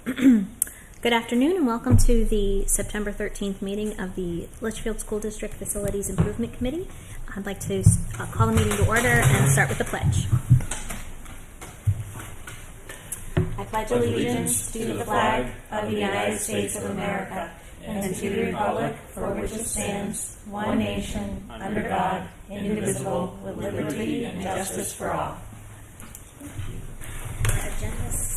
Good afternoon and welcome to the September 13th meeting of the Litchfield School District Facilities Improvement Committee. I'd like to call the meeting to order and start with the pledge. I pledge allegiance to the flag of the United States of America and to the republic for which it stands, one nation, under God, indivisible, with liberty and justice for all. Our agenda says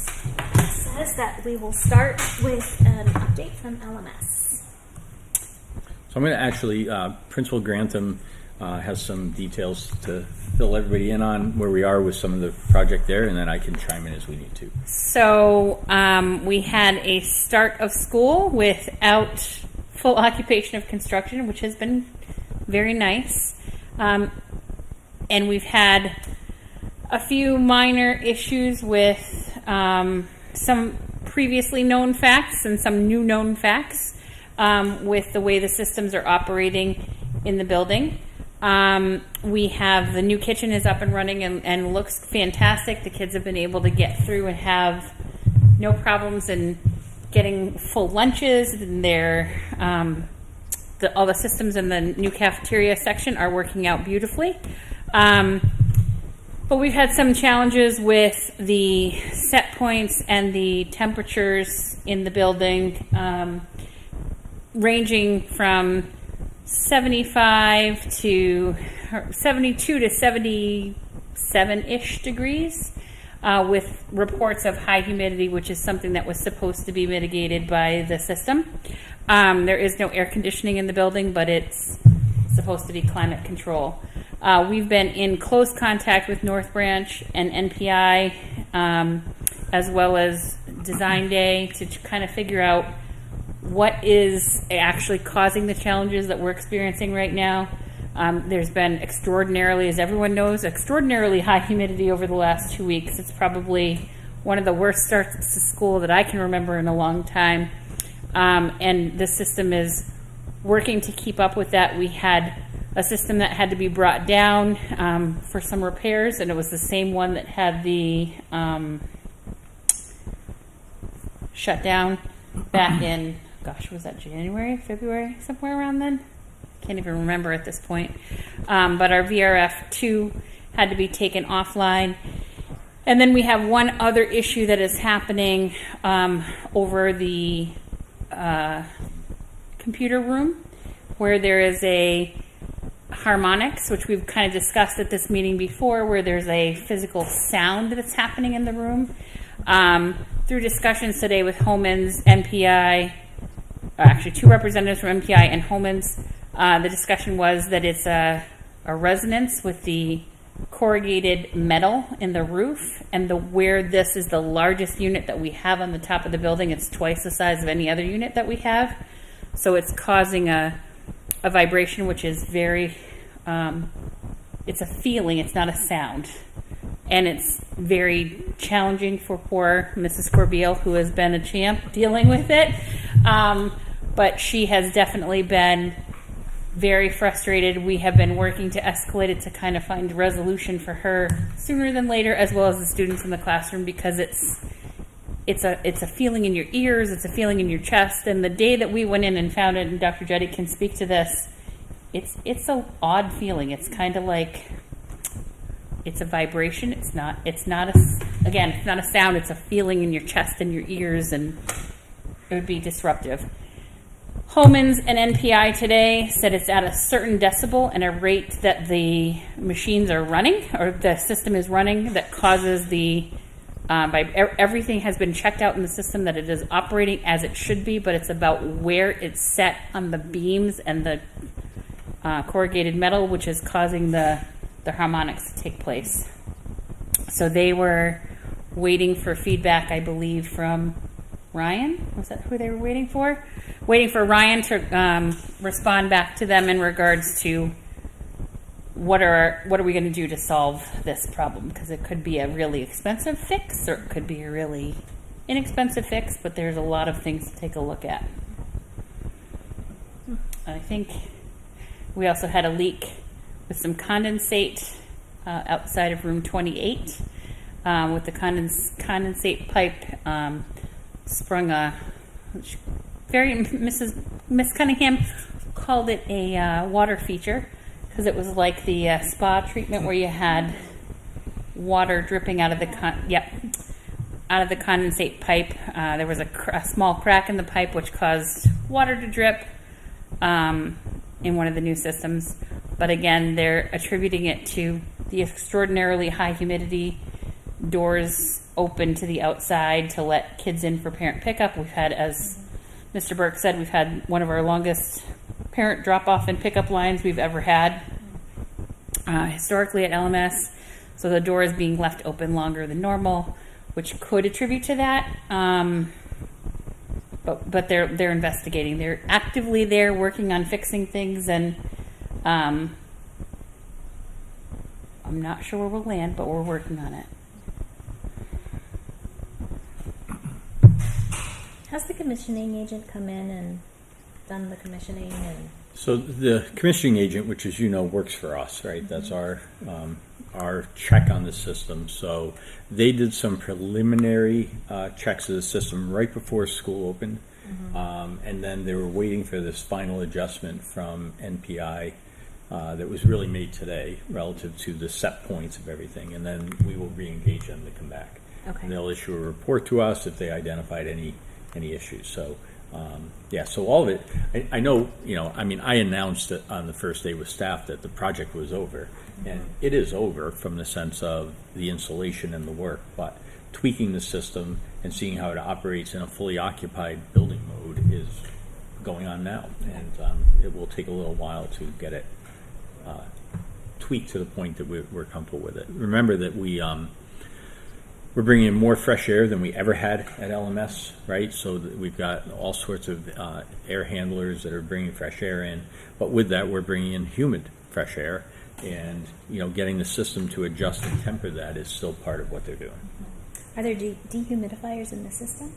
that we will start with an update from LMS. So I'm going to actually, Principal Grantham has some details to fill everybody in on where we are with some of the project there, and then I can chime in as we need to. So we had a start of school without full occupation of construction, which has been very nice. And we've had a few minor issues with some previously known facts and some new known facts with the way the systems are operating in the building. We have the new kitchen is up and running and looks fantastic. The kids have been able to get through and have no problems in getting full lunches. And all the systems in the new cafeteria section are working out beautifully. But we've had some challenges with the set points and the temperatures in the building, ranging from 72 to 77-ish degrees, with reports of high humidity, which is something that was supposed to be mitigated by the system. There is no air conditioning in the building, but it's supposed to be climate control. We've been in close contact with North Branch and NPI, as well as Design Day, to kind of figure out what is actually causing the challenges that we're experiencing right now. There's been extraordinarily, as everyone knows, extraordinarily high humidity over the last 2 weeks. It's probably one of the worst starts to school that I can remember in a long time. And the system is working to keep up with that. We had a system that had to be brought down for some repairs, and it was the same one that had the shut down back in, was that January, February, somewhere around then? Can't even remember at this point. But our VRF2 had to be taken offline. And then we have one other issue that is happening over the computer room, where there is a harmonics, which we've kind of discussed at this meeting before, where there's a physical sound that's happening in the room. Through discussions today with Homans, NPI, actually two representatives from NPI and Homans, the discussion was that it's a resonance with the corrugated metal in the roof, and where this is the largest unit that we have on the top of the building, it's twice the size of any other unit that we have. So it's causing a vibration, which is very, it's a feeling, it's not a sound. And it's very challenging for poor Mrs. Corbeil, who has been a champ dealing with it. But she has definitely been very frustrated. We have been working to escalate it to kind of find a resolution for her sooner than later, as well as the students in the classroom, because it's a feeling in your ears, it's a feeling in your chest. And the day that we went in and found it, and Dr. Jetty can speak to this, it's an odd feeling. It's kind of like, it's a vibration. It's not a sound. It's a feeling in your chest and your ears, and it would be disruptive. Homans and NPI today said it's at a certain decibel and a rate that the machines are running, or the system is running, that causes everything has been checked out in the system that it is operating as it should be, but it's about where it's set on the beams and the corrugated metal, which is causing the harmonics to take place. So they were waiting for feedback, I believe, from Ryan. Was that who they were waiting for? Waiting for Ryan to respond back to them in regards to what are we going to do to solve this problem, because it could be a really expensive fix or it could be a really inexpensive fix, but there's a lot of things to take a look at. I think we also had a leak with some condensate outside of room 28 with the condensate pipe sprung a Miss Cunningham called it a water feature because it was like the spa treatment where you had water dripping out of the out of the condensate pipe. There was a small crack in the pipe which caused water to drip in one of the new systems. But again, they're attributing it to the extraordinarily high humidity, doors open to the outside to let kids in for parent pickup. We've had, as Mr. Burke said, we've had one of our longest parent drop-off and pickup lines we've ever had historically at LMS. So the door is being left open longer than normal, which could attribute to that. But they're investigating. They're actively there working on fixing things, and I'm not sure where we'll land, but we're working on it. Has the commissioning agent come in and done the commissioning? And So the commissioning agent, which as you know, works for us, right? That's our check on the system. So they did some preliminary checks of the system right before school opened. And then they were waiting for this final adjustment from NPI that was really made today relative to the set points of everything. And then we will re-engage them to come back. Okay. And they'll issue a report to us if they identified any issues. So so all of it, I know, I announced it on the first day with staff that the project was over, and it is over from the sense of the installation and the work, but tweaking the system and seeing how it operates in a fully occupied building mode is going on now, and it will take a little while to get it tweaked to the point that we're comfortable with it. Remember that we're bringing in more fresh air than we ever had at LMS, right? So we've got all sorts of air handlers that are bringing fresh air in. But with that, we're bringing in humid fresh air. And, getting the system to adjust and temper that is still part of what they're doing. are there dehumidifiers in the system?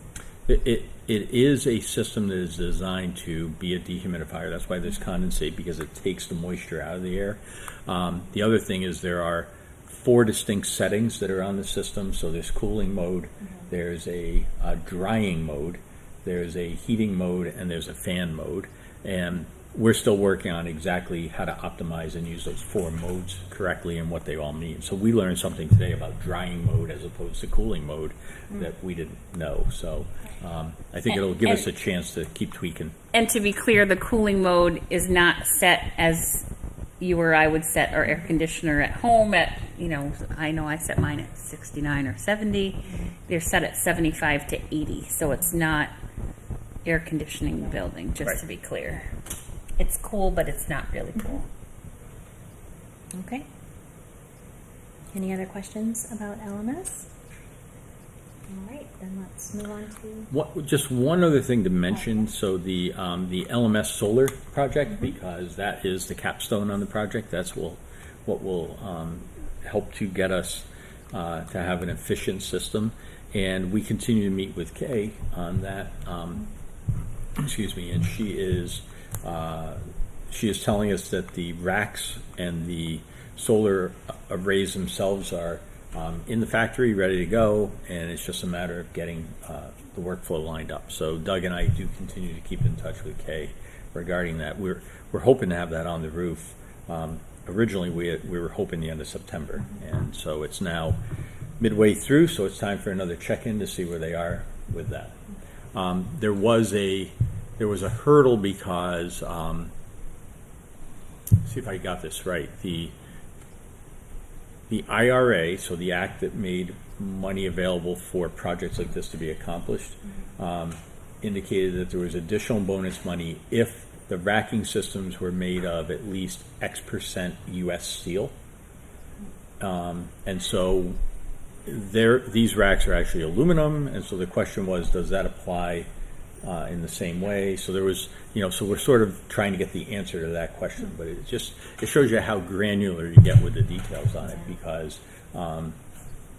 It is a system that is designed to be a dehumidifier. That's why there's condensate, because it takes the moisture out of the air. The other thing is there are 4 distinct settings that are on the system. So there's cooling mode, there's a drying mode, there's a heating mode, and there's a fan mode. And we're still working on exactly how to optimize and use those 4 modes correctly and what they all mean. So we learned something today about drying mode as opposed to cooling mode that we didn't know. So I think it'll give us a chance to keep tweaking. And to be clear, the cooling mode is not set as you or I would set our air conditioner at home at, I know I set mine at 69 or 70. They're set at 75 to 80. So it's not air conditioning the building, just to be clear. It's cool, but it's not really cool. Okay. Any other questions about LMS? All right, then let's move on to... Just one other thing to mention. So the LMS solar project, because that is the capstone on the project. That's what will help to get us to have an efficient system. And we continue to meet with Kay on that. And she is telling us that the racks and the solar arrays themselves are in the factory, ready to go, and it's just a matter of getting the workflow lined up. So Doug and I do continue to keep in touch with Kay regarding that. We're hoping to have that on the roof. Originally, we were hoping the end of September, and so it's now midway through. So it's time for another check-in to see where they are with that. There was a hurdle because see if I got this right. The IRA, so the act that made money available for projects like this to be accomplished, indicated that there was additional bonus money if the racking systems were made of at least X% U.S. steel. And so these racks are actually aluminum, and so the question was, does that apply in the same way? So there was, so we're sort of trying to get the answer to that question, but it shows you how granular you get with the details on it, because,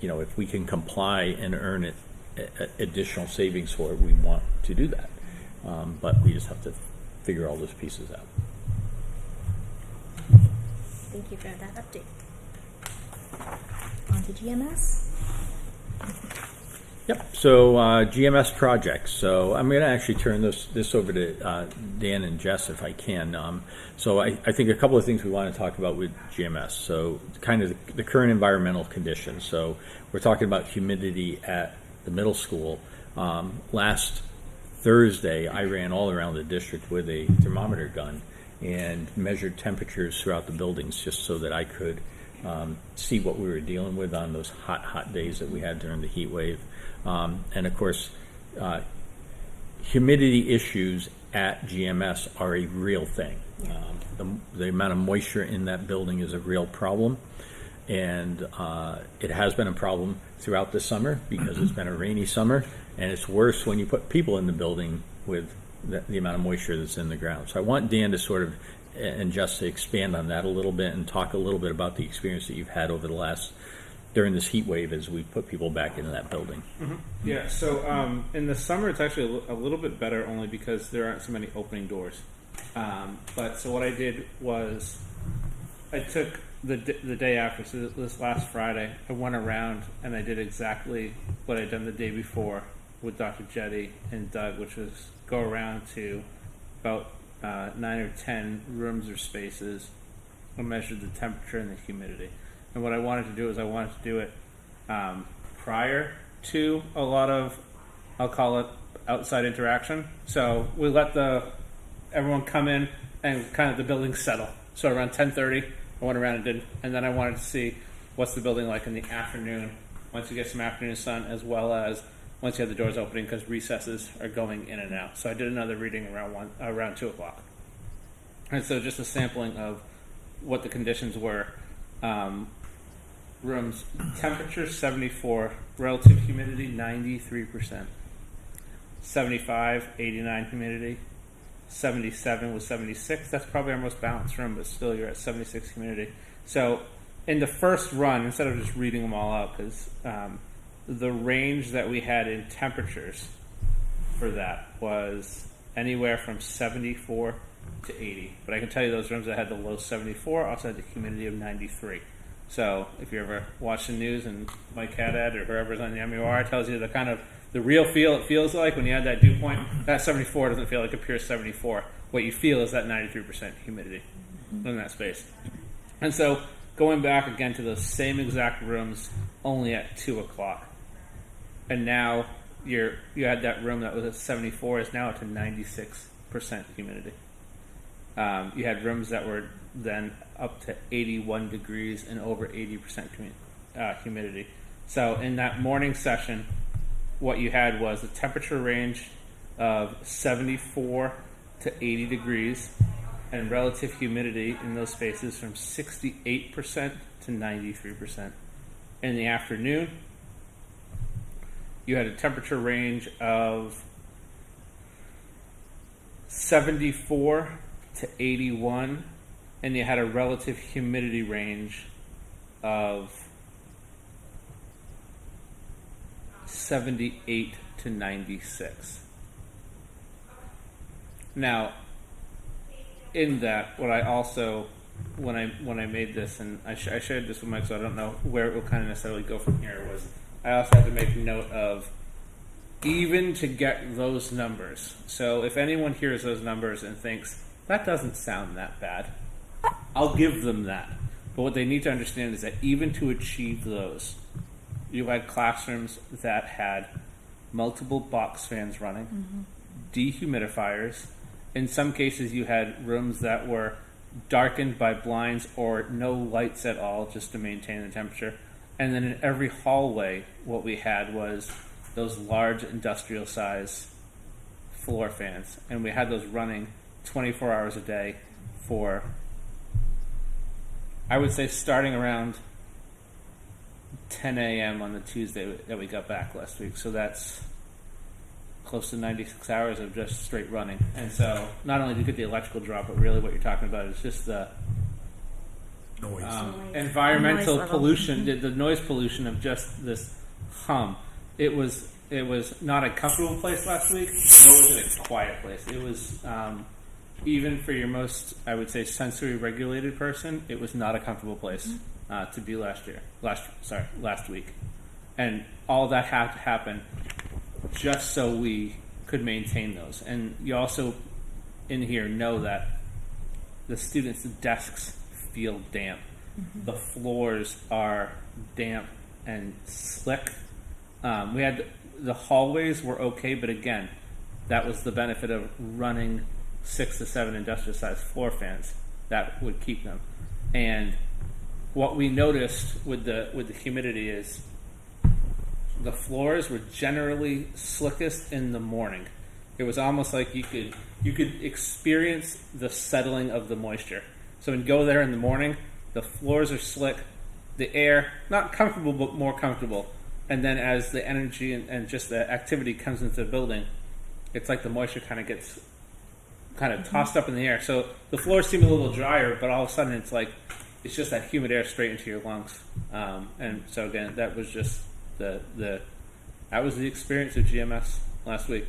if we can comply and earn additional savings for it, we want to do that. But we just have to figure all those pieces out. Thank you for that update. On to GMS. Yep. So GMS projects. So I'm going to actually turn this over to Dan and Jess if I can. So I think a couple of things we want to talk about with GMS. So kind of the current environmental conditions. So we're talking about humidity at the middle school. Last Thursday, I ran all around the district with a thermometer gun and measured temperatures throughout the buildings just so that I could see what we were dealing with on those hot days that we had during the heat wave. And of course, humidity issues at GMS are a real thing. The amount of moisture in that building is a real problem. And it has been a problem throughout the summer because it's been a rainy summer. And it's worse when you put people in the building with the amount of moisture that's in the ground. So I want Dan to sort of, and just to expand on that a little bit and talk a little bit about the experience that you've had over the last, during this heat wave as we put people back into that building. Mm-hmm. Yeah, so in the summer it's actually a little bit better only because there aren't so many opening doors. But so what I did was I took the day after, so this last Friday, I went around and I did exactly what I'd done the day before with Dr. Jetty and Doug, which was go around to about 9 or 10 rooms or spaces and measure the temperature and the humidity. And what I wanted to do is I wanted to do it prior to a lot of, I'll call it, outside interaction. So we let everyone come in and kind of the building settle. So around 10:30, I went around and did, and then I wanted to see what's the building like in the afternoon, once you get some afternoon sun, as well as once you have the doors opening because recesses are going in and out. So I did another reading around 2 o'clock. And so just a sampling of what the conditions were. Rooms, temperature 74, relative humidity 93%, 75, 89 humidity, 77 was 76. That's probably our most balanced room, but still you're at 76 humidity. So in the first run, instead of just reading them all out, because the range that we had in temperatures for that was anywhere from 74 to 80. But I can tell you those rooms that had the low 74 also had the humidity of 93. So if you ever watch the news and Mike Haddad or whoever's on the MEOR tells you the kind of the real feel it feels like when you add that dew point, that 74 doesn't feel like a pure 74. What you feel is that 93% humidity in that space. And so going back again to those same exact rooms only at 2 o'clock. And now you had that room that was at 74 is now at 96% humidity. You had rooms that were then up to 81 degrees and over 80% humidity. So in that morning session, what you had was a temperature range of 74 to 80 degrees and relative humidity in those spaces from 68% to 93%. In the afternoon, you had a temperature range of 74 to 81, and you had a relative humidity range of 78 to 96. Now, in that, what I also, when I made this, and I shared this with Mike, so I don't know where it will kind of necessarily go from here, was I also had to make note of even to get those numbers. So if anyone hears those numbers and thinks, that doesn't sound that bad, I'll give them that. But what they need to understand is that even to achieve those, you had classrooms that had multiple box fans running, dehumidifiers. In some cases, you had rooms that were darkened by blinds or no lights at all just to maintain the temperature. And then in every hallway, what we had was those large industrial size floor fans. And we had those running 24 hours a day for, I would say, starting around 10 a.m. on the Tuesday that we got back last week. So that's close to 96 hours of just straight running. And so not only do you get the electrical drop, but really what you're talking about is just the environmental noise pollution, the noise pollution of just this hum. It was not a comfortable place last week, nor was it a quiet place. It was, even for your most, I would say, sensory regulated person, it was not a comfortable place to be last week. And all that had to happen just so we could maintain those. And you also in here know that the students' desks feel damp. The floors are damp and slick. We had the hallways were okay, but again, that was the benefit of running 6 to 7 industrial-sized floor fans. That would keep them. And what we noticed with the humidity is the floors were generally slickest in the morning. It was almost like you could experience the settling of the moisture. So when you go there in the morning, the floors are slick, the air not comfortable but more comfortable. And then as the energy and just the activity comes into the building, it's like the moisture kind of gets tossed up in the air. So the floors seem a little drier, but all of a sudden it's just that humid air straight into your lungs. And so again, that was just that was the experience of GMS last week.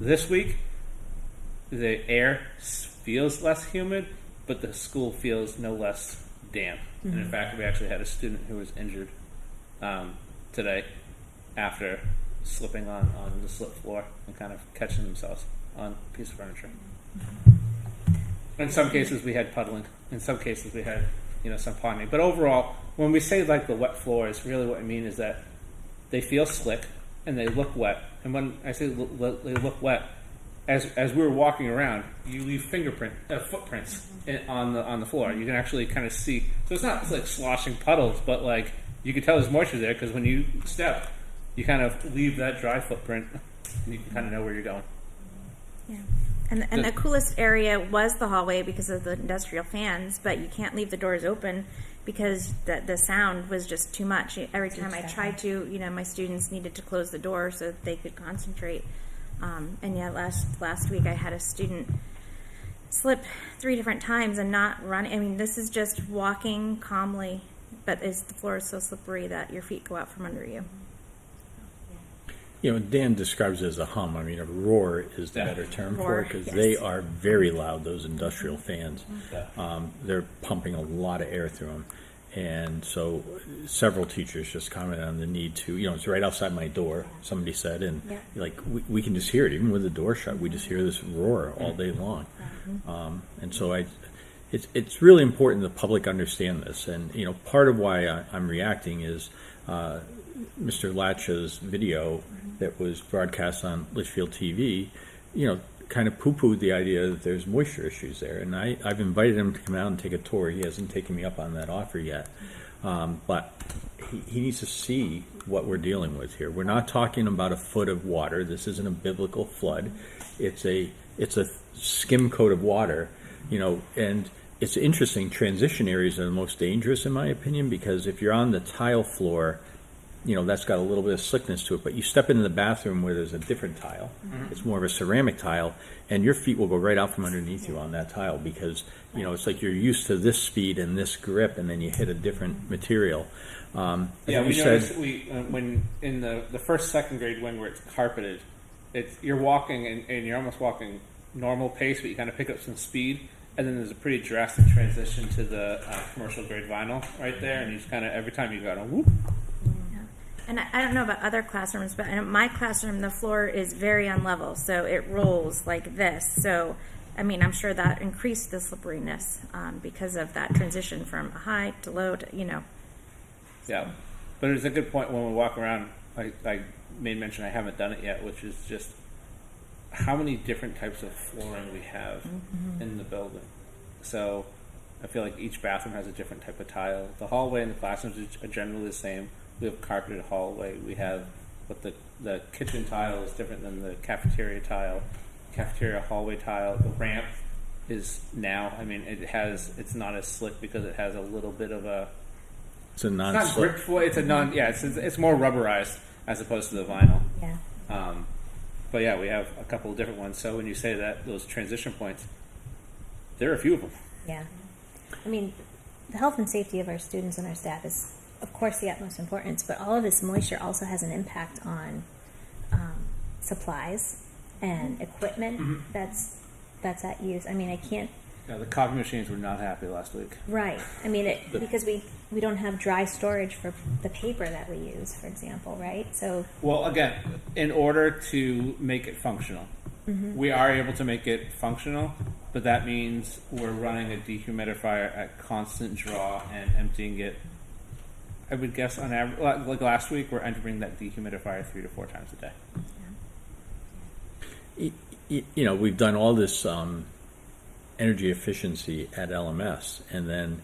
This week, the air feels less humid, but the school feels no less damp. And in fact, we actually had a student who was injured today after slipping on the slip floor and kind of catching themselves on a piece of furniture. In some cases, we had puddling. In some cases, we had some ponding. But overall, when we say like the wet floors, really what I mean is that they feel slick and they look wet. And when I say they look wet, as we were walking around, you leave footprints on the floor. You can actually kind of see. So it's not like sloshing puddles, but like you can tell there's moisture there because when you step, you kind of leave that dry footprint, and you can kind of know where you're going. Yeah. And the coolest area was the hallway because of the industrial fans, but you can't leave the doors open because the sound was just too much. Every time I tried to, my students needed to close the door so that they could concentrate. And yeah, last week I had a student slip 3 different times and not run. I mean, this is just walking calmly, but the floor is so slippery that your feet go out from under you. Dan describes it as a hum. I mean, a roar is the better term for it because they are very loud, those industrial fans. They're pumping a lot of air through them. And so several teachers just commented on the need to, it's right outside my door, somebody said, and we can just hear it. Even with the door shut, we just hear this roar all day long. And so it's really important the public understand this. And, part of why I'm reacting is Mr. Latcha's video that was broadcast on Litchfield TV, kind of poo-pooed the idea that there's moisture issues there. And I've invited him to come out and take a tour. He hasn't taken me up on that offer yet. But he needs to see what we're dealing with here. We're not talking about a foot of water. This isn't a biblical flood. It's a skim coat of water, and it's interesting. Transition areas are the most dangerous in my opinion because if you're on the tile floor, that's got a little bit of slickness to it, but you step into the bathroom where there's a different tile. It's more of a ceramic tile, and your feet will go right out from underneath you on that tile because, it's like you're used to this speed and this grip, and then you hit a different material. We noticed when in the first, second grade when where it's carpeted, you're walking and you're almost walking normal pace, but you kind of pick up some speed, and then there's a pretty drastic transition to the commercial grade vinyl right there, and you just kind of, every time you go, whoop. And I don't know about other classrooms, but in my classroom, the floor is very unlevel, so it rolls like this. So, I'm sure that increased the slipperiness because of that transition from high to low to, Yeah, but it's a good point when we walk around. I made mention I haven't done it yet, which is just how many different types of flooring we have in the building. So I feel like each bathroom has a different type of tile. The hallway and the classrooms are generally the same. We have carpeted hallway. We have, but the kitchen tile is different than the cafeteria tile. Cafeteria hallway tile. The ramp is now. It's not as slick because it has a little bit of a. It's a non. It's not grip floor. It's a non. Yeah, it's more rubberized as opposed to the vinyl. Yeah. But yeah, we have a couple of different ones. So when you say that those transition points, there are a few of them. Yeah. The health and safety of our students and our staff is, of course, the utmost importance, but all of this moisture also has an impact on supplies and equipment that's at use. I can't. Yeah, the coffee machines were not happy last week. Right. Because we we don't have dry storage for the paper that we use, for example, right? So Well, again, in order to make it functional, we are able to make it functional, but that means we're running a dehumidifier at constant draw and emptying it. I would guess on average, like last week, we're entering that dehumidifier 3 to 4 times a day. You know, we've done all this energy efficiency at LMS, and then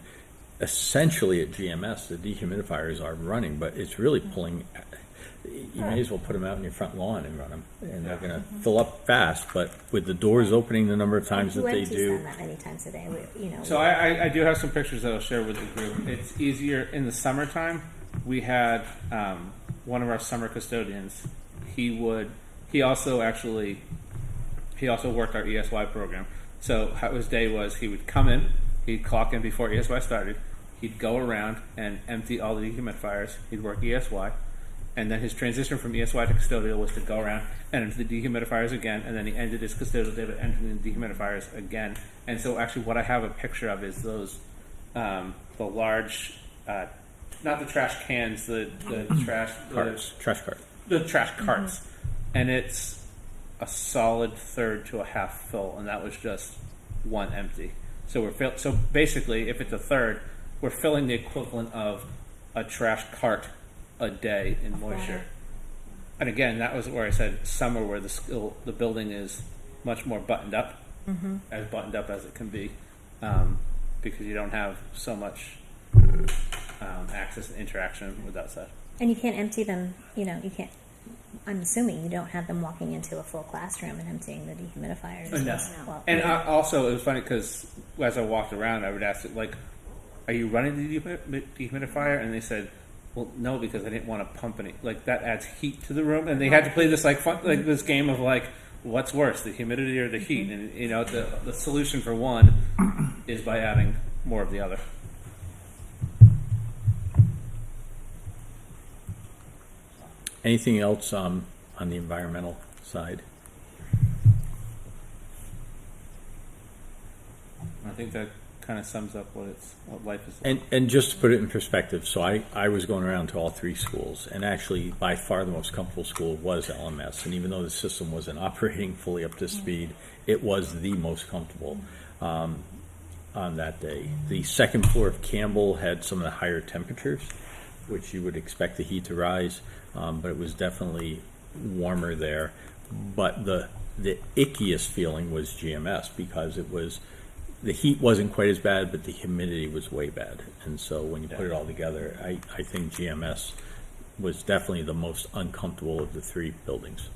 essentially at GMS, the dehumidifiers are running, but it's really pulling. You may as well put them out in your front lawn and run them, and they're going to fill up fast. But with the doors opening the number of times that who they empties do, them that many times a day? So I do have some pictures that I'll share with the group. It's easier in the summertime. We had one of our summer custodians. He also worked our ESY program. So how his day was, he would come in, he'd clock in before ESY started, he'd go around and empty all the dehumidifiers, he'd work ESY, and then his transition from ESY to custodial was to go around and empty the dehumidifiers again, and then he ended his custodial day by emptying the dehumidifiers again. And so actually what I have a picture of is those, the large, not the trash cans, the trash trash cart. the trash carts, and it's a solid third to a half full, and that was just one empty. So so basically, if it's a third, we're filling the equivalent of a trash cart a day in moisture. And again, that was where I said summer, where the building is much more buttoned up, as buttoned up as it can be, because you don't have so much access and interaction with outside. And you can't empty them, you can't, I'm assuming you don't have them walking into a full classroom and emptying the dehumidifiers. No. Well, And also, it was funny because as I walked around, I would ask it, like, are you running the dehumidifier? And they said, well, no, because I didn't want to pump any. Like, that adds heat to the room. And they had to play this, this game of, what's worse, the humidity or the heat? And, the solution for one is by adding more of the other. Anything else on the environmental side? I think that kind of sums up what life is like. And just to put it in perspective, so I was going around to all 3 schools, and actually by far the most comfortable school was LMS. And even though the system wasn't operating fully up to speed, it was the most comfortable on that day. The second floor of Campbell had some of the higher temperatures, which you would expect the heat to rise, but it was definitely warmer there. But the ickiest feeling was GMS, because the heat wasn't quite as bad, but the humidity was way bad. And so when you put it all together, I think GMS was definitely the most uncomfortable of the 3 buildings.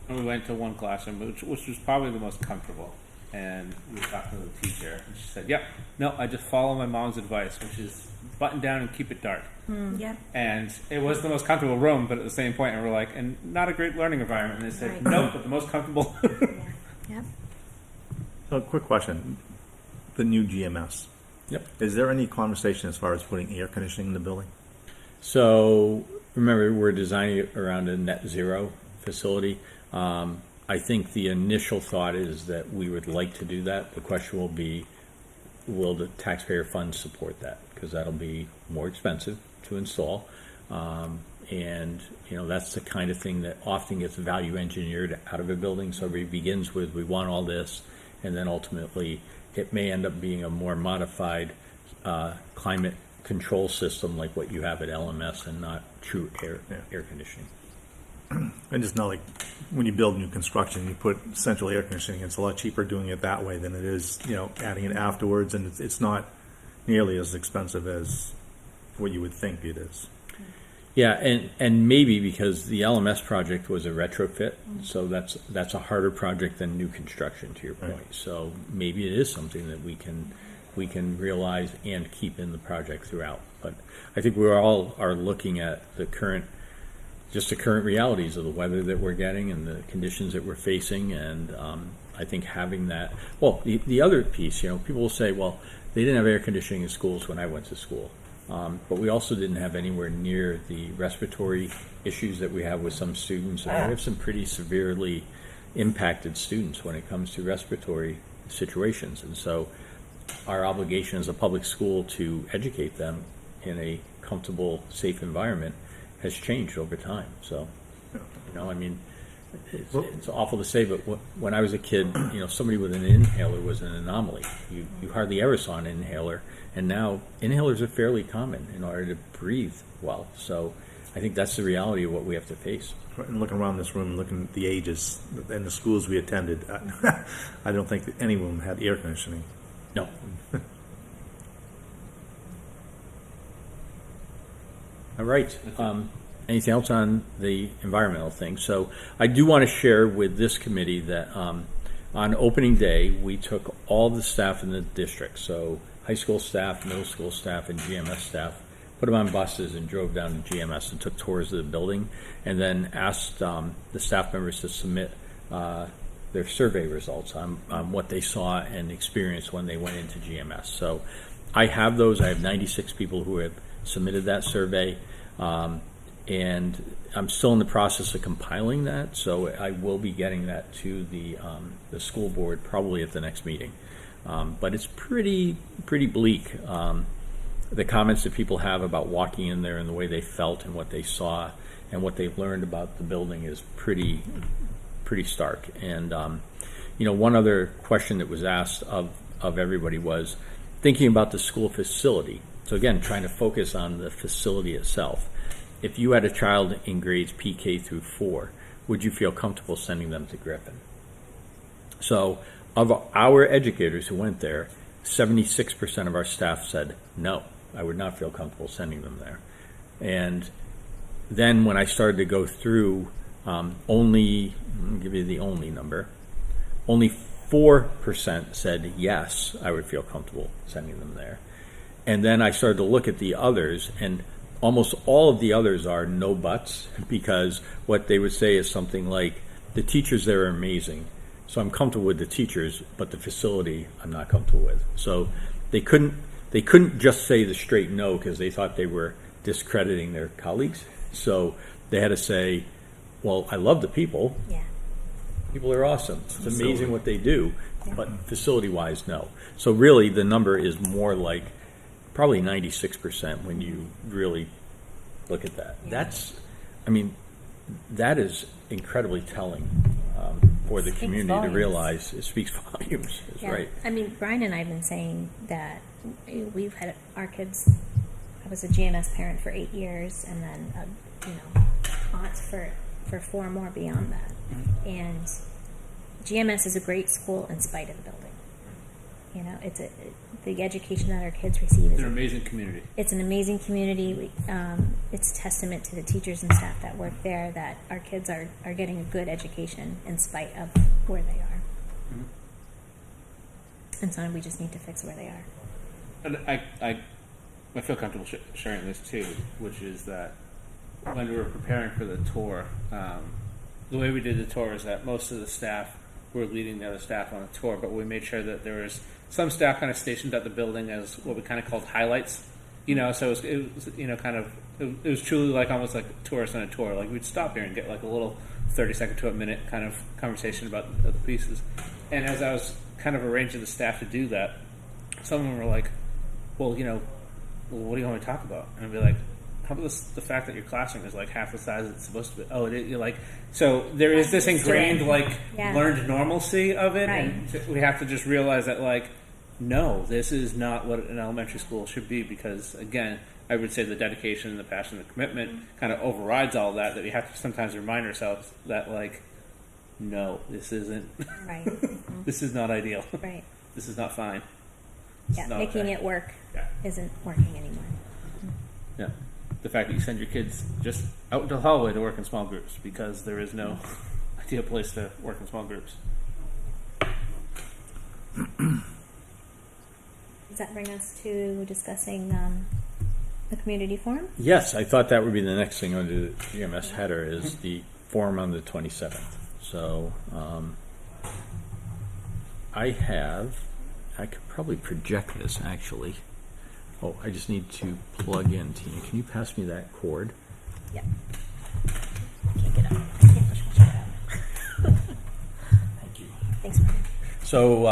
And we went to one classroom, which was probably the most comfortable. And we talked to the teacher, and she said, I just follow my mom's advice, which is button down and keep it dark. Yep. And it was the most comfortable room, but at the same point, and we're like, and not a great learning environment. And they said, Right. nope, but the most comfortable. Yep. So, quick question. The new GMS. Yep. Is there any conversation as far as putting air conditioning in the building? So remember, we're designing it around a net zero facility. I think the initial thought is that we would like to do that. The question will be, will the taxpayer funds support that? Because that'll be more expensive to install. And, that's the kind of thing that often gets value engineered out of a building. So it begins with, we want all this, and then ultimately it may end up being a more modified climate control system like what you have at LMS, and not true air conditioning. And just know, like, when you build new construction, you put central air conditioning. It's a lot cheaper doing it that way than it is, adding it afterwards, and it's not nearly as expensive as what you would think it is. Yeah, and maybe because the LMS project was a retrofit, so that's a harder project than new construction, to your point. Right. So maybe it is something that we can realize and keep in the project throughout. But I think we all are looking at the current realities of the weather that we're getting and the conditions that we're facing, and I think having that. Well, the other piece, people will say, well, they didn't have air conditioning in schools when I went to school. But we also didn't have anywhere near the respiratory issues that we have with some students. And we have some pretty severely impacted students when it comes to respiratory situations. And so our obligation as a public school to educate them in a comfortable, safe environment has changed over time. So, I mean, it's awful to say, but when I was a kid, somebody with an inhaler was an anomaly. You hardly ever saw an inhaler, and now inhalers are fairly common in order to breathe well. So I think that's the reality of what we have to face. And looking around this room, looking at the ages and the schools we attended, I don't think that any of them had air conditioning. No. All right. Anything else on the environmental thing? So I do want to share with this committee that on opening day, we took all the staff in the district, so high school staff, middle school staff, and GMS staff, put them on buses and drove down to GMS and took tours of the building, and then asked the staff members to submit their survey results on what they saw and experienced when they went into GMS. So I have those. I have 96 people who have submitted that survey, and I'm still in the process of compiling that, so I will be getting that to the school board probably at the next meeting. But it's pretty bleak. The comments that people have about walking in there and the way they felt and what they saw and what they've learned about the building is pretty stark. And one other question that was asked of everybody was thinking about the school facility. So again, trying to focus on the facility itself. If you had a child in grades PK through 4, would you feel comfortable sending them to Griffin? So of our educators who went there, 76% of our staff said, no, I would not feel comfortable sending them there. And then when I started to go through, only 4% said, yes, I would feel comfortable sending them there. And then I started to look at the others, and almost all of the others are no buts, because what they would say is something like, the teachers there are amazing, so I'm comfortable with the teachers, but the facility I'm not comfortable with. So they couldn't just say the straight no, because they thought they were discrediting their colleagues. So they had to say, well, I love the people. Yeah. People are awesome. It's amazing what they do, but facility-wise, no. So really, the number is more like probably 96% when you really look at that. That is incredibly telling for the community to realize. It speaks volumes. That's right. I mean, Brian and I have been saying that we've had our kids. I was a GMS parent for 8 years, and then aunt for 4 more beyond that. And GMS is a great school in spite of the building. It's the education that our kids receive is an amazing community. It's an amazing community. It's testament to the teachers and staff that work there that our kids are getting a good education in spite of where they are. Mm-hmm. And so we just need to fix where they are. And I feel comfortable sharing this too, which is that when we were preparing for the tour, the way we did the tour is that most of the staff were leading the other staff on the tour, but we made sure that there was some staff kind of stationed at the building as what we kind of called highlights. So it was truly like almost like tourists on a tour. Like we'd stop here and get like a little 30-second to a minute kind of conversation about the pieces. And as I was kind of arranging the staff to do that, some of them were like, well, what do you want me to talk about? And I'd be like, how about the fact that your classroom is like half the size it's supposed to be? Oh, you're like, so there is this ingrained learned normalcy of it, right. And we have to just realize that no, this is not what an elementary school should be, because again, I would say the dedication and the passion and the commitment kind of overrides all that we have to sometimes remind ourselves that no, this isn't right. This is not ideal. Right. This is not fine. Making it work isn't working anymore. Yeah. The fact that you send your kids just out into the hallway to work in small groups, because there is no ideal place to work in small groups. Does that bring us to discussing the community forum? Yes, I thought that would be the next thing under the GMS header is the forum on the 27th. So I could probably project this actually. Oh, I just need to plug in. Tina, can you pass me that cord? Yeah. Can't get up. I can't push my chair out. Thank you. Thanks, Brian. So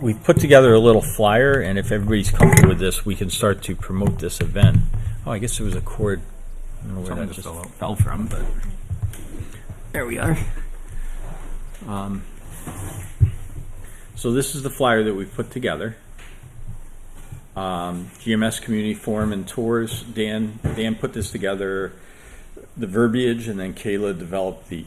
we've put together a little flyer, and if everybody's comfortable with this, we can start to promote this event. Oh, I guess there was a cord. I don't know where Something that just just fell out. fell from, but there we are. So this is the flyer that we've put together. GMS Community Forum and Tours. Dan put this together, the verbiage, and then Kayla developed the.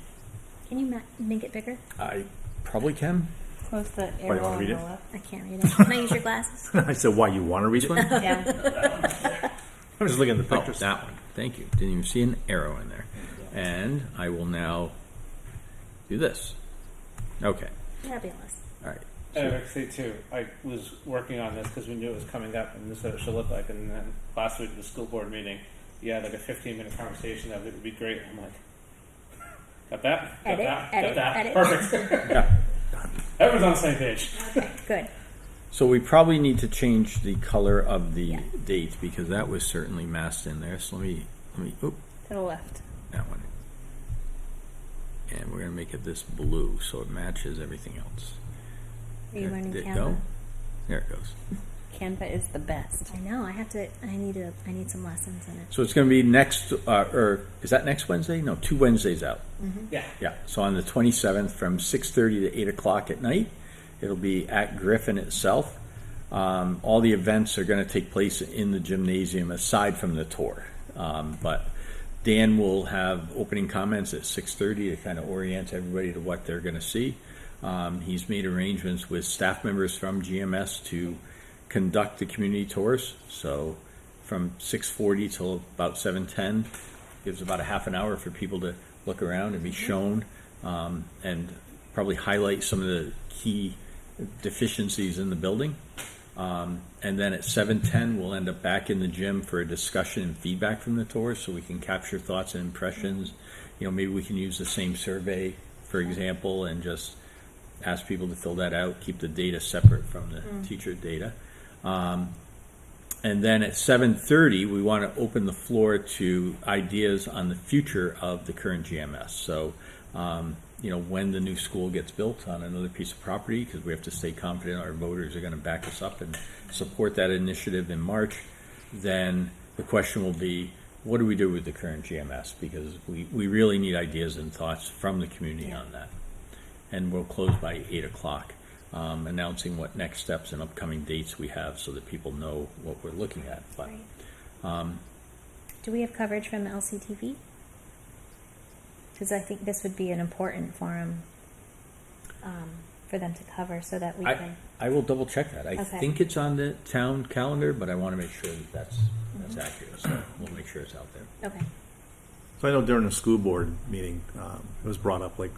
Can you make it bigger? I probably can. Close the you arrow wanna on read the it? left. I can't read it. Can I use your glasses? I said, why, you want to read it? Yeah. I'm just looking at the Oh, pictures. that one. Thank you. Didn't even see an arrow in there. And I will now do this. Okay. Fabulous. All right. And actually, too, I was working on this because we knew it was coming up, and this is what it should look like. And then last week at the school board meeting, you had like a 15-minute conversation of it would be great. I'm like, got that? Got Edit, that? edit, got that? edit. Perfect. Yeah. Everyone's on the same page. Okay, good. So we probably need to change the color of the Yeah. date because that was certainly masked in there. So let me, oop, To the left. that one. And we're going to make it this blue so it matches everything else. Are you learning Did it Canva? go? There it goes. Canva is the best. I know. I need some lessons in it. So it's going to be next, or is that next Wednesday? No, 2 Wednesdays out. Yeah. Yeah, so on the 27th from 6:30 to 8 o'clock at night. It'll be at Griffin itself. All the events are going to take place in the gymnasium aside from the tour. But Dan will have opening comments at 6:30 to kind of orient everybody to what they're going to see. He's made arrangements with staff members from GMS to conduct the community tours. So from 6:40 till about 7:10 gives about a half an hour for people to look around and be shown, and probably highlight some of the key deficiencies in the building. And then at 7:10 we'll end up back in the gym for a discussion and feedback from the tours, so we can capture thoughts and impressions. Maybe we can use the same survey, for example, and just ask people to fill that out, keep the data separate from the teacher data. And then at 7:30, we want to open the floor to ideas on the future of the current GMS. So, when the new school gets built on another piece of property, because we have to stay confident our voters are going to back us up and support that initiative in March, then the question will be, what do we do with the current GMS? Because we really need ideas and thoughts from the community on that. And we'll close by 8 o'clock. Announcing what next steps and upcoming dates we have so that people know what we're looking at. But Do we have coverage from LCTV? Because I think this would be an important forum for them to cover so that we can. I will double check that. I Okay. think it's on the town calendar, but I want to make sure that that's accurate. So we'll make sure it's out there. Okay. So I know during the school board meeting, it was brought up, like,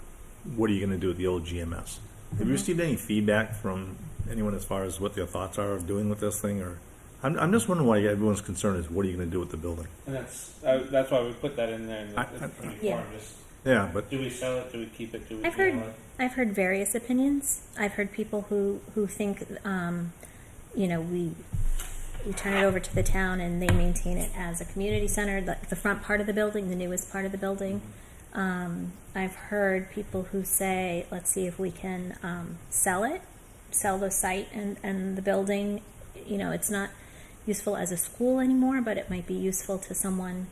what are you going to do with the old GMS? Have you received any feedback from anyone as far as what their thoughts are of doing with this thing? Or I'm just wondering why everyone's concern is what are you going to do with the building? And that's why we put that in there in the community Yeah. forum. Just, Yeah, but do we sell it? Do we keep it? Do we I've deal heard it? I've heard various opinions. I've heard people who think we turn it over to the town and they maintain it as a community center, like the front part of the building, the newest part of the building. I've heard people who say, let's see if we can sell the site and the building. It's not useful as a school anymore, but it might be useful to someone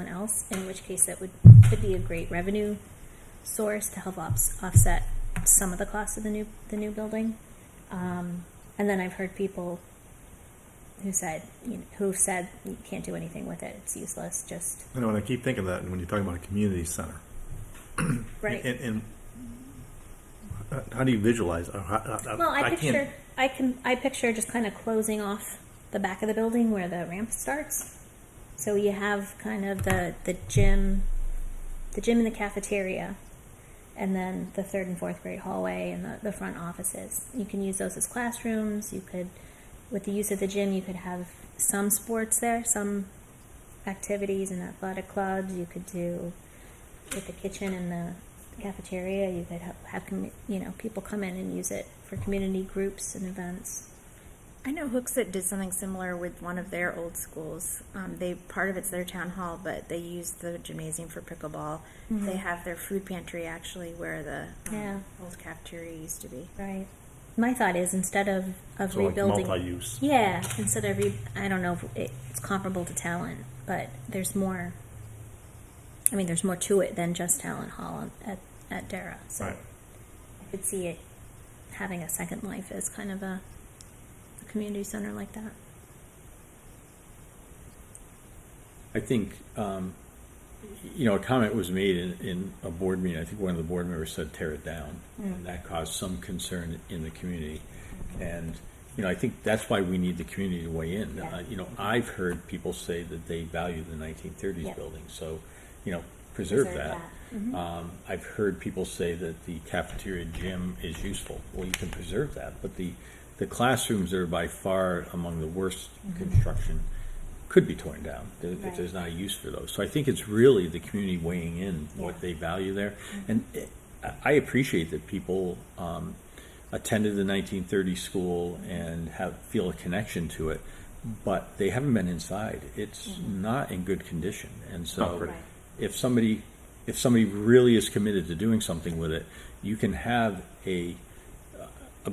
else, in which case it could be a great revenue source to help offset some of the cost of the new building. And then I've heard people who said you can't do anything with it; it's useless. Just I know, and I keep thinking that when you're talking about a community center, right. and how do you visualize? Well, I picture just kind of closing off the back of the building where the ramp starts. So you have kind of the gym and the cafeteria, and then the 3rd and 4th grade hallway and the front offices. You can use those as classrooms. You could, with the use of the gym, you could have some sports there, some activities and athletic clubs. You could do with the kitchen and the cafeteria. You could have people come in and use it for community groups and events. I know Hooksett did something similar with one of their old schools. Part of it's their town hall, but they use the gymnasium for pickleball. Mm-hmm. They have their food pantry actually where the Yeah. old cafeteria used to be. Right. my thought is instead of So like rebuilding, multi-use. yeah, instead of I don't know if it's comparable to Talent, but there's more. I mean, there's more to it than just Talent Hall at Dara. So Right. I could see it having a second life as kind of a community center like that. I think, a comment was made in a board meeting. I think one of the board members said tear it down. And that caused some concern in the community. And, I think that's why we need the community to weigh in. Yeah. I've heard people say that they value the 1930s Yeah. building. So, preserve Preserve that. that. I've heard people say that the cafeteria gym is useful. Well, you can preserve that. But the classrooms that are by far among the worst construction could be torn down if Right. there's not a use for those. So I think it's really the community weighing in what Yeah. they value there. And I appreciate that people attended the 1930 school and feel a connection to it, but they haven't been inside. It's not in good condition. And so Right. if somebody really is committed to doing something with it, you can have a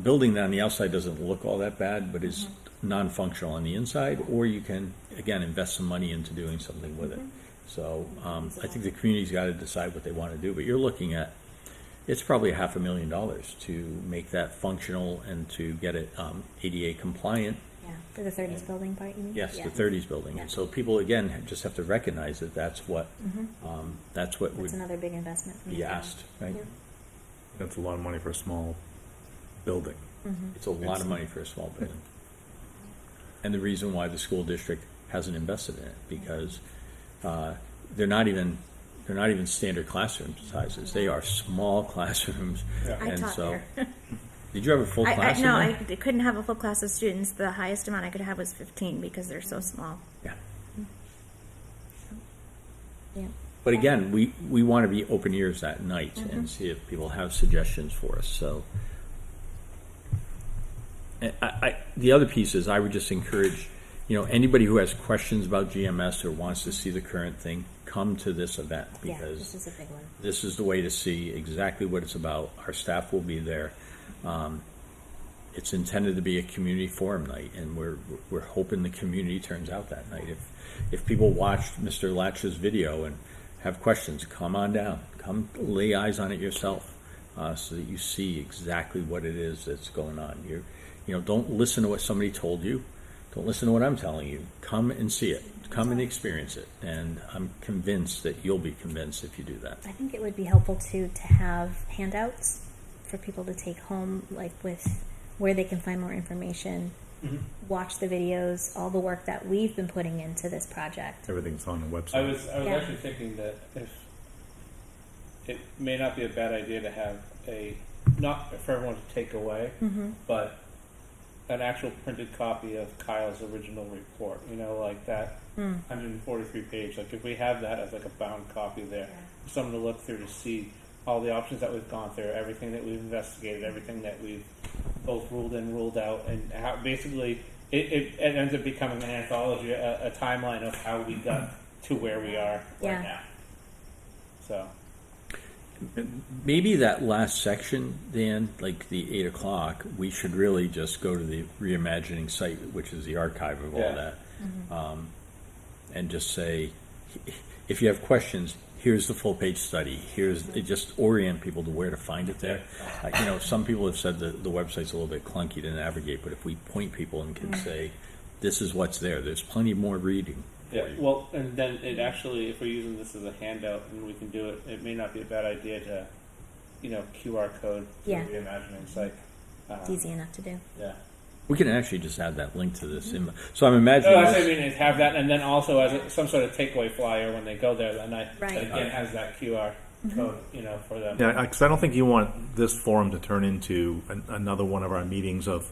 building that on the outside doesn't look all that bad, but is non-functional on the inside, or you can, again, invest some money into doing something with it. So I think the community's got to decide what they want to do, but you're looking at, it's probably $500,000 to make that functional and to get it ADA compliant. Yeah, for the 30s building part, you mean? Yes, Yeah. the 30s building. Yeah. And so people, again, just have to recognize that that's what That's would another big investment. from the be town. asked, right? Yeah. That's a lot of money for a small building. It's a lot of money for a small building. And the reason why the school district hasn't invested in it, because they're not even standard classroom sizes. They are small classrooms. I And taught so, there. did you have a full class in No, there? I couldn't have a full class of students. The highest amount I could have was 15 because they're so small. Yeah. Yeah. But again, we want to be open ears that night and see if people have suggestions for us. So, and the other piece is I would just encourage, anybody who has questions about GMS or wants to see the current thing, come to this event Yeah, because this is a big one. this is the way to see exactly what it's about. Our staff will be there. It's intended to be a community forum night, and we're hoping the community turns out that night. If people watched Mr. Latch's video and have questions, come on down. Come lay eyes on it yourself, so that you see exactly what it is that's going on. Don't listen to what somebody told you. Don't listen to what I'm telling you. Come and see it. Come and experience it. And I'm convinced that you'll be convinced if you do that. I think it would be helpful to have handouts for people to take home, like with where they can find more information, watch the videos, all the work that we've been putting into this project. Everything's on the website. I was Yeah. actually thinking that if it may not be a bad idea to have not for everyone to take away, but an actual printed copy of Kyle's original report, like that 143 page. Like if we have that as like a bound copy there, for someone to look through to see all the options that we've gone through, everything that we've investigated, everything that we've both ruled in, ruled out, and how basically it ends up becoming an anthology, a timeline of how we got to where we are Yeah. right now. So. Maybe that last section, Dan, like the 8 o'clock, we should really just go to the reimagining site, which is the archive of all Yeah. that, and just say, if you have questions, here's the full page study. Just orient people to where to find it there. Some people have said that the website's a little bit clunky to navigate, but if we point people and can say, this is what's there, there's plenty more reading. Yeah, well, and then it actually, if we're using this as a handout and we can do it, it may not be a bad idea to, QR code for Yeah. the reimagining site. It's easy enough to do. Yeah. We can actually just add that link to this. So I'm imagining No, that's this- what I mean, is have that, and then also as some sort of takeaway flyer when they go there that night. Right. That again has that QR code, for them. Yeah, because I don't think you want this forum to turn into another one of our meetings of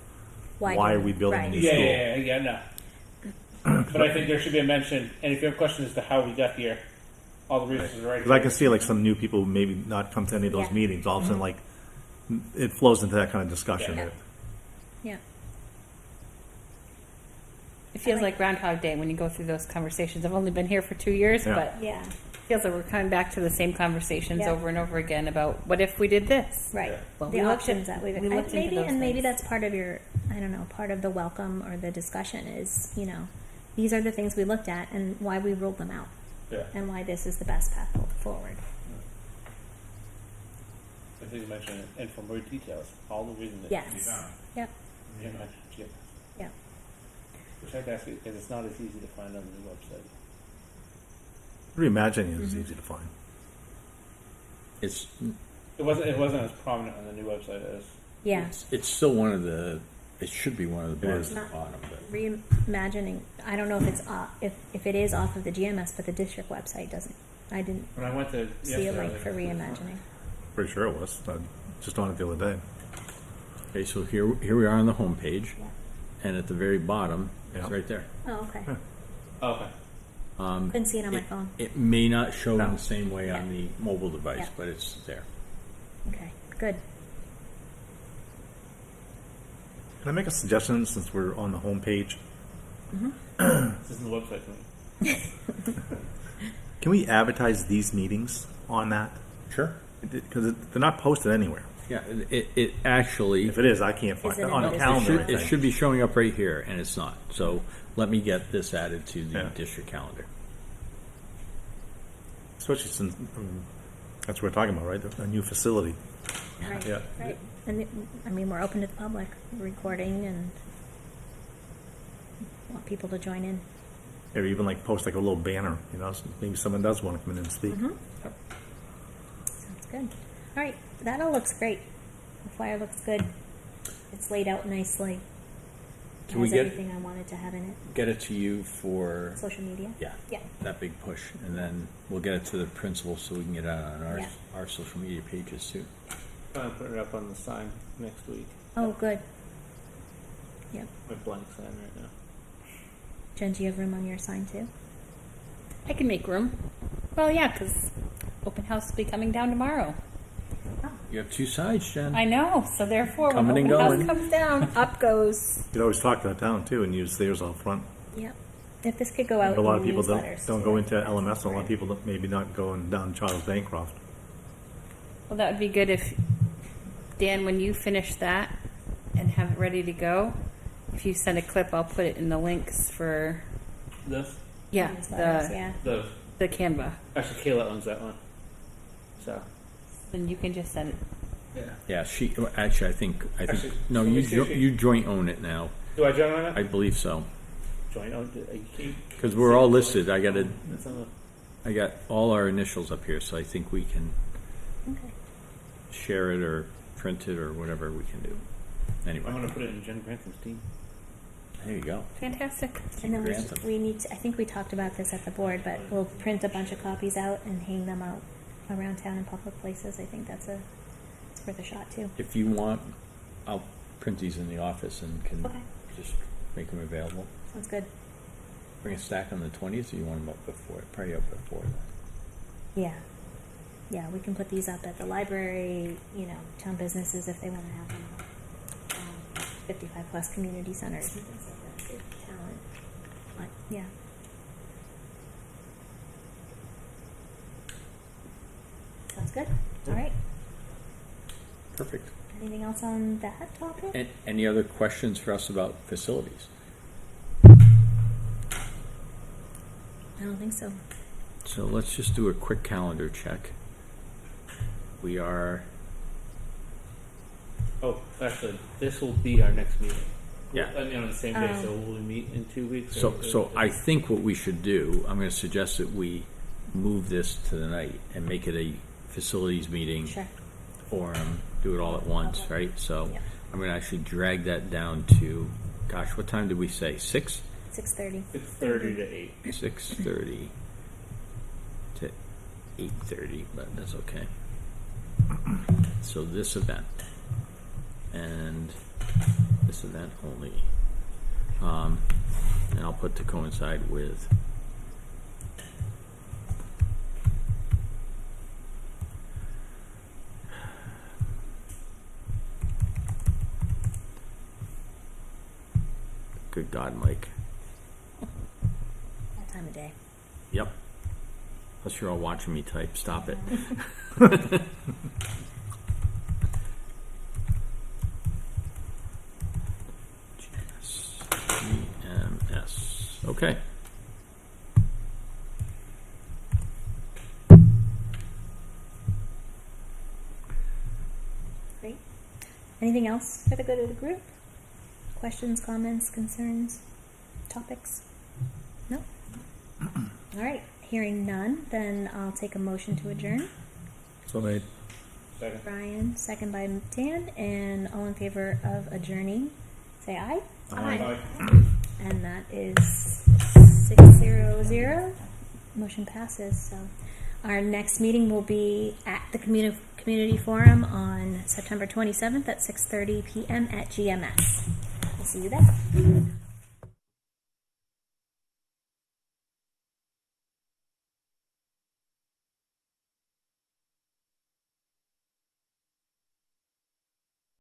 why do are we- we building a right. new Yeah, school. yeah, no. But I think there should be a mention, and if you have questions as to how we got here, all the reasons are right Because I can see like some new people who maybe not come to any of those Yeah. meetings. All of a sudden, like it flows into that kind of discussion. Yeah. Yeah. It feels like Groundhog Day when you go through those conversations. I've only been here for 2 years, Yeah. but Yeah. Feels like we're coming back to the same conversations Yeah. over and over again about what if we did this? Right. Well, The we looked options at- that we've we looked into maybe those and maybe things. that's part of your part of the welcome or the discussion is, these are the things we looked at and why we ruled them out Yeah. and why this is the best path forward. I think you mentioned it, and for more details, all the reasons that can be Yes. found. Yep. You mentioned GMS, Yep. which I'd ask you, because it's not as easy to find on the new website. Reimagining is easy to find. It's It wasn't as prominent on the new website as. Yeah. it's still one of the. It should be one of the It bars is. at the bottom. But Reimagining. I don't know if it's if it is off of the GMS, but the district website doesn't. I didn't When I went to see a yesterday, link for reimagining. Pretty sure it was. I just on it the other day. okay, so here we are on the home page, Yeah. and at the very bottom, Yeah. it's right there. Oh, okay. Oh, okay. Couldn't see it on my phone. It may not show No. in the same way on Yeah. the mobile device, Yeah. but it's there. Okay. Good. Can I make a suggestion since we're on the home page? This isn't the website for me. Can we advertise these meetings on that? Sure. Because they're not posted anywhere. Yeah, it actually If it is, I can't find Is it it on in the the calendar. I it think. should be showing up right here, and it's not. So let me get this added to the Yeah. district calendar. Especially since that's what we're talking about, right? A new facility. Right. Yeah. Right. And we're open to the public, recording, and want people to join in. Or even like post like a little banner, so maybe someone does want to come in and speak. Sounds good. All right, that all looks great. The flyer looks good. It's laid out nicely. It Can we has get- everything I wanted to have in it. Get it to you for Social media. yeah, Yeah. that big push, and then we'll get it to the principal so we can get it on Yeah. our social media pages too. I'm putting it up on the sign next week. Oh, good. Yep. My blank sign right now. Jen, do you have room on your sign too? I can make room. Well, yeah, because open house will be coming down tomorrow. You have two sides, Jen. I know, so therefore, Coming when and open going. house comes down, up goes. You could always talk to the town too and use theirs out front. Yep. If this could go out, A lot in of people newsletters, don't too, go I into think that's LMS, and a lot of important. people don't, maybe not going down Charles Bancroft. Well, that would be good if, Dan, when you finish that and have it ready to go, if you send a clip, I'll put it in the links for, This? yeah, Newsletters, the, yeah. the Canva. Actually, Kayla owns that one. So, Then you can just send it. yeah. Yeah, she actually I think Actually, no, let me you see if she- you joint own it now. Do I join on it? I believe so Join on because we're all listed. I got That's on the. all our initials up here, so I think we can Okay. share it or print it or whatever we can do. I'm Anyway, going to put it in Jen Granson's team. there you go. Fantastic. And then Grantham. we need to, I think we talked about this at the board, but we'll print a bunch of copies out and hang them out around town in public places. I think it's worth a shot too. If you want, I'll print these in the office and can Okay. just make them available. Sounds good. Bring a stack on the 20th, or you want them up before? Probably up before. Yeah. Yeah, we can put these up at the library, town businesses if they want to have them. 55 plus community centers and things like that. Good talent. But, yeah. Sounds good. All right. Perfect. Anything else on that topic? And any other questions for us about facilities? I don't think so. So let's just do a quick calendar check. We are, Oh, actually, this will be our next meeting. Yeah. I mean, on the same day, so will we meet in 2 weeks? so I think what we should do, I'm going to suggest that we move this to the night and make it a facilities meeting Sure. forum, do it all at once, right? So Yeah. I'm going to actually drag that down to, gosh, what time did we say? 6? 6:30. 6:30 to 8. 6:30 to 8:30, but that's okay. So this event and this event only, and I'll put to coincide with good God, Mike. That time of day. Yep. Unless you're all watching me type, stop it. GMS. Okay. Great. Anything else for the good of the group? Questions, comments, concerns, topics? No? All right. Hearing none, then I'll take a motion to adjourn. So made. Second. Brian, second by Dan, and all in favor of adjourning, say aye. Aye. And that is 600. Motion passes. So our next meeting will be at the community forum on September 27th at 6:30 p.m. at GMS. We'll see you then.